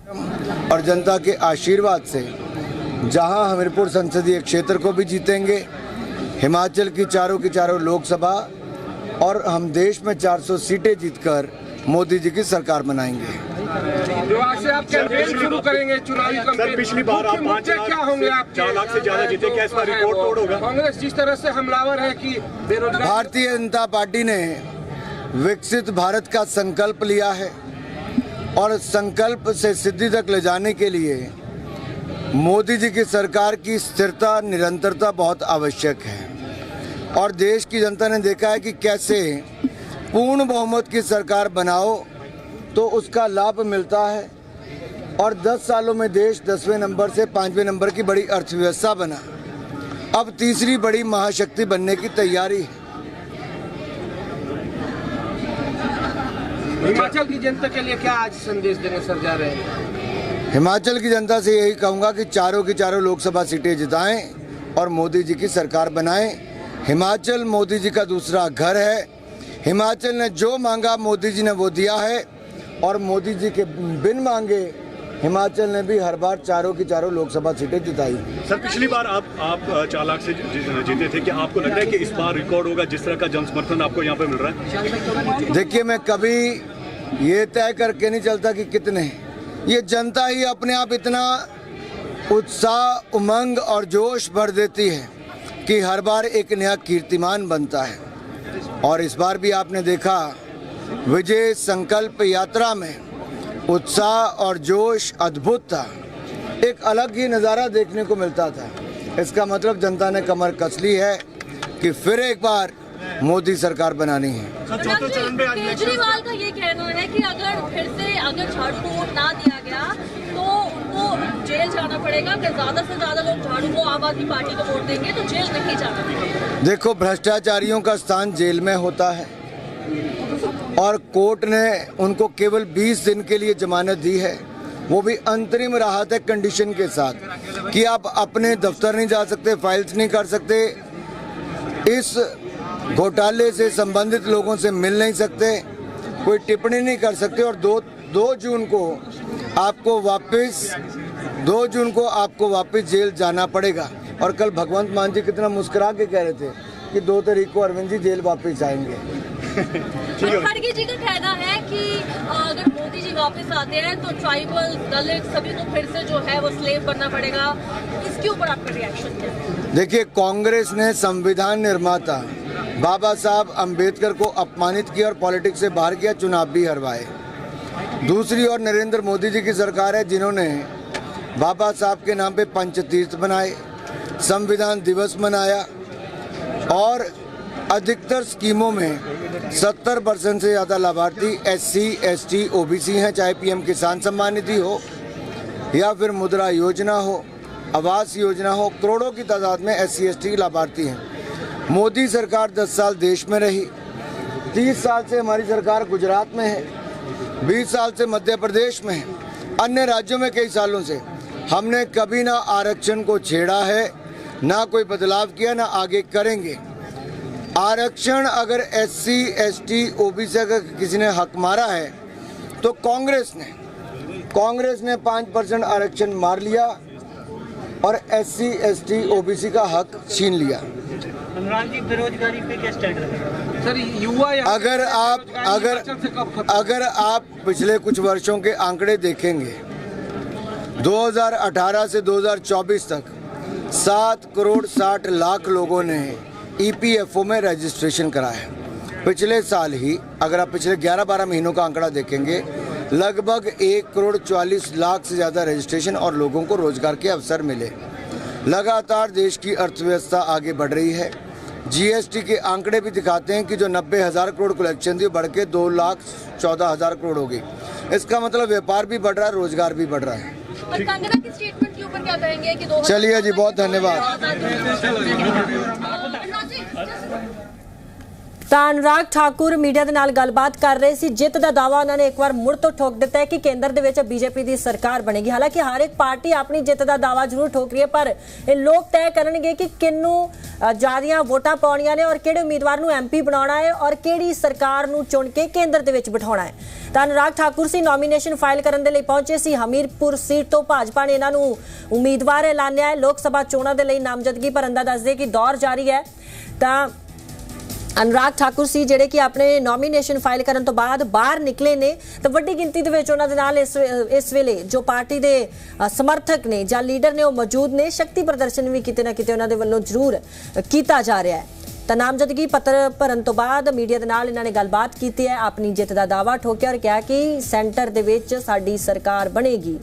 और जनता के आशीर्वाद से जहां हमीरपुर संसदीय क्षेत्र को भी जीतेंगे, हिमाचल की चारों लोकसभा और हम देश में 400 सीटें जीतकर मोदी जी की सरकार बनाएंगे। आज से आप कैंपेन शुरू करेंगे, चुनावी कैंपेन। पिछली बार आप 5 क्या होंगे, आप 4 लाख से ज्यादा जीते, क्या इस बार रिकॉर्ड तोड़ होगा? कांग्रेस जिस तरह से हमलावर है कि बेरोजगार। भारतीय जनता पार्टी ने विकसित भारत का संकल्प लिया है और संकल्प से सिद्धि तक ले जाने के लिए मोदी जी की सरकार की स्थिरता, निरंतरता बहुत आवश्यक है। और देश की जनता ने देखा है कि कैसे पूर्ण बहुमत की सरकार बनाओ तो उसका लाभ मिलता है। और 10 सालों में देश 10वें नंबर से 5वें नंबर की बड़ी अर्थव्यवस्था बना, अब तीसरी बड़ी महाशक्ति बनने की तैयारी है। हिमाचल की जनता के लिए क्या आज संदेश देने सर जा रहे हैं? हिमाचल की जनता से यही कहूँगा कि चारों की चारों लोकसभा सीटें जिताएं और मोदी जी की सरकार बनाएं। हिमाचल मोदी जी का दूसरा घर है। हिमाचल ने जो मांगा मोदी जी ने वो दिया है और मोदी जी के बिन मांगे हिमाचल ने भी हर बार चारों की चारों लोकसभा सीटें जिताई। सर पिछली बार आप 4 लाख से जीते थे, क्या आपको लग रहा है कि इस बार रिकॉर्ड होगा जिस तरह का जन समर्थन आपको यहाँ पे मिल रहा है? देखिए, मैं कभी ये तय करके नहीं चलता कि कितने, ये जनता ही अपने आप इतना उत्साह, उमंग और जोश भर देती है कि हर बार एक नया कीर्तिमान बनता है। और इस बार भी आपने देखा विजय संकल्प यात्रा में उत्साह और जोश अद्भुत था, एक अलग ही नज़ारा देखने को मिलता था। इसका मतलब जनता ने कमर कस ली है कि फिर एक बार मोदी सरकार बनानी है। केजरीवाल का ये कहना है कि अगर झाड़ू को वोट ना दिया गया तो उनको जेल जाना पड़ेगा, कि ज्यादा से ज्यादा लोग झाड़ू को, आम आदमी पार्टी को वोट देंगे तो जेल नहीं जाना पड़ेगा। देखो, भ्रष्टाचारियों का स्थान जेल में होता है और कोर्ट ने उनको केवल 20 दिन के लिए जमानत दी है, वो भी अंतरिम राहत है कंडीशन के साथ कि आप अपने दफ्तर नहीं जा सकते, फाइल्स नहीं कर सकते, इस घोटाले से संबंधित लोगों से मिल नहीं सकते, कोई टिप्पणी नहीं कर सकते। और 2 जून को आपको वापस जेल जाना पड़ेगा। और कल भगवंत मान जी कितना मुस्कुरा के कह रहे थे कि 2 तारीख को अरविंद जी जेल वापस आएंगे। खड़गे जी का कहना है कि अगर मोदी जी वापस आते हैं तो ट्राइबल, दलित सभी को फिर से जो है वो स्लेव बनना पड़ेगा। इसके ऊपर आपका रिएक्शन क्या है? देखिए, कांग्रेस ने संविधान निर्माता बाबा साहब अंबेडकर को अपमानित किया और पॉलिटिक्स से बाहर किया, चुनाव भी हरवाए। दूसरी ओर नरेंद्र मोदी जी की सरकार है जिन्होंने बाबा साहब के नाम पे पंचतीर्थ बनाए, संविधान दिवस मनाया और अधिकतर स्कीमों में 70% से ज़्यादा लाभार्थी SC, ST, OBC हैं, चाहे PM किसान सम्मान निधि हो या फिर मुद्रा योजना हो, आवास योजना हो, करोड़ों की तादाद में SC, ST लाभार्थी हैं। मोदी सरकार 10 साल देश में रही, 30 साल से हमारी सरकार गुजरात में है, 20 साल से मध्य प्रदेश में है, अन्य राज्यों में कई सालों से। हमने कभी ना आरक्षण को छेड़ा है, ना कोई बदलाव किया, ना आगे करेंगे। आरक्षण अगर SC, ST, OBC अगर किसी ने हक मारा है तो कांग्रेस ने 5% आरक्षण मार लिया और SC, ST, OBC का हक छीन लिया। बेरोजगारी पे क्या स्टैंड रहेगा? सर, युवा अगर आप पिछले कुछ वर्षों के आंकड़े देखेंगे, 2018 से 2024 तक 7 करोड़ 60 लाख लोगों ने EPFO में रजिस्ट्रेशन कराया। पिछले साल ही अगर आप पिछले 11-12 महीनों का आंकड़ा देखेंगे, लगभग 1 करोड़ 44 लाख से ज़्यादा रजिस्ट्रेशन और लोगों को रोजगार के अवसर मिले। लगातार देश की अर्थव्यवस्था आगे बढ़ रही है। GST के आंकड़े भी दिखाते हैं कि जो 90,000 करोड़ कलेक्शन थी बढ़ के 2,14,000 करोड़ हो गई। इसका मतलब व्यापार भी बढ़ रहा है, रोजगार भी बढ़ रहा है। और कंगना की स्टेटमेंट के ऊपर क्या कहेंगे कि चलिए जी, बहुत धन्यवाद। ਤਾਂ ਅਨੁਰਾਗ ਠਾਕੁਰ ਮੀਡੀਆ ਦੇ ਨਾਲ ਗੱਲਬਾਤ ਕਰ ਰਹੇ ਸੀ। ਜਿੱਤ ਦਾ ਦਾਵਾ ਉਹਨਾਂ ਨੇ ਇੱਕ ਵਾਰ ਮੁੜ ਤੋਂ ਠੋਕ ਦਿੱਤਾ ਹੈ ਕਿ ਕੇਂਦਰ ਦੇ ਵਿੱਚ ਬੀਜੇਪੀ ਦੀ ਸਰਕਾਰ ਬਣੇਗੀ। ਹਾਲਾਂਕਿ ਹਰ ਇੱਕ ਪਾਰਟੀ ਆਪਣੀ ਜਿੱਤ ਦਾ ਦਾਵਾ ਜ਼ਰੂਰ ਠੋਕ ਰਹੀ ਹੈ, ਪਰ ਇਹ ਲੋਕ ਤੈਅ ਕਰਨਗੇ ਕਿ ਕਿਹਨੂੰ ਜ਼ਿਆਦੀਆਂ ਵੋਟਾਂ ਪਾਉਣੀਆਂ ਨੇ ਔਰ ਕਿਹੜੇ ਉਮੀਦਵਾਰ ਨੂੰ ਐਮਪੀ ਬਣਾਉਣਾ ਹੈ ਔਰ ਕਿਹੜੀ ਸਰਕਾਰ ਨੂੰ ਚੁਣ ਕੇ ਕੇਂਦਰ ਦੇ ਵਿੱਚ ਬਿਠਾਉਣਾ ਹੈ। ਤਾਂ ਅਨੁਰਾਗ ਠਾਕੁਰ ਸੀ ਨੋਮੀਨੇਸ਼ਨ ਫਾਈਲ ਕਰਨ ਦੇ ਲਈ ਪਹੁੰਚੇ ਸੀ। ਹਮੀਰਪੁਰ ਸੀਟ ਤੋਂ ਭਾਜਪਾ ਨੇ ਇਹਨਾਂ ਨੂੰ ਉਮੀਦਵਾਰ ਐਲਾਨਿਆ ਹੈ। ਲੋਕ ਸਭਾ ਚੋਣਾਂ ਦੇ ਲਈ ਨਾਮਜ਼ਦਗੀ ਭਰਨ ਦਾ ਦੱਸਦੇ ਕਿ ਦੌਰ ਜਾਰੀ ਹੈ। ਤਾਂ ਅਨੁਰਾਗ ਠਾਕੁਰ ਸੀ ਜਿਹੜੇ ਕਿ ਆਪਣੇ ਨੋਮੀਨੇਸ਼ਨ ਫਾਈਲ ਕਰਨ ਤੋਂ ਬਾਅਦ ਬਾਹਰ ਨਿਕਲੇ ਨੇ। ਤਾਂ ਵੱਡੀ ਗਿਣਤੀ ਦੇ ਵਿੱਚ ਉਹਨਾਂ ਦੇ ਨਾਲ ਇਸ ਵੇਲੇ ਜੋ ਪਾਰਟੀ ਦੇ ਸਮਰਥਕ ਨੇ ਜਾਂ ਲੀਡਰ ਨੇ ਉਹ ਮੌਜੂਦ ਨੇ। ਸ਼ਕਤੀ ਪ੍ਰਦਰਸ਼ਨ ਵੀ ਕਿਤੇ ਨਾ ਕਿਤੇ ਉਹਨਾਂ ਦੇ ਵੱਲੋਂ ਜ਼ਰੂਰ ਕੀਤਾ ਜਾ ਰਿਹਾ ਹੈ। ਤਾਂ ਨਾਮਜ਼ਦਗੀ ਪੱਤਰ ਭਰਨ ਤੋਂ ਬਾਅਦ ਮੀਡੀਆ ਦੇ ਨਾਲ ਇਹਨਾਂ ਨੇ ਗੱਲਬਾਤ ਕੀਤੀ ਹੈ, ਆਪਣੀ ਜਿੱਤ ਦਾ ਦਾਅਵਾ ਠੋਕਿਆ ਔਰ ਕਿਹਾ ਕਿ ਸੈਂਟਰ ਦੇ ਵਿੱਚ ਸਾਡੀ ਸਰਕਾਰ ਬਣੇਗੀ।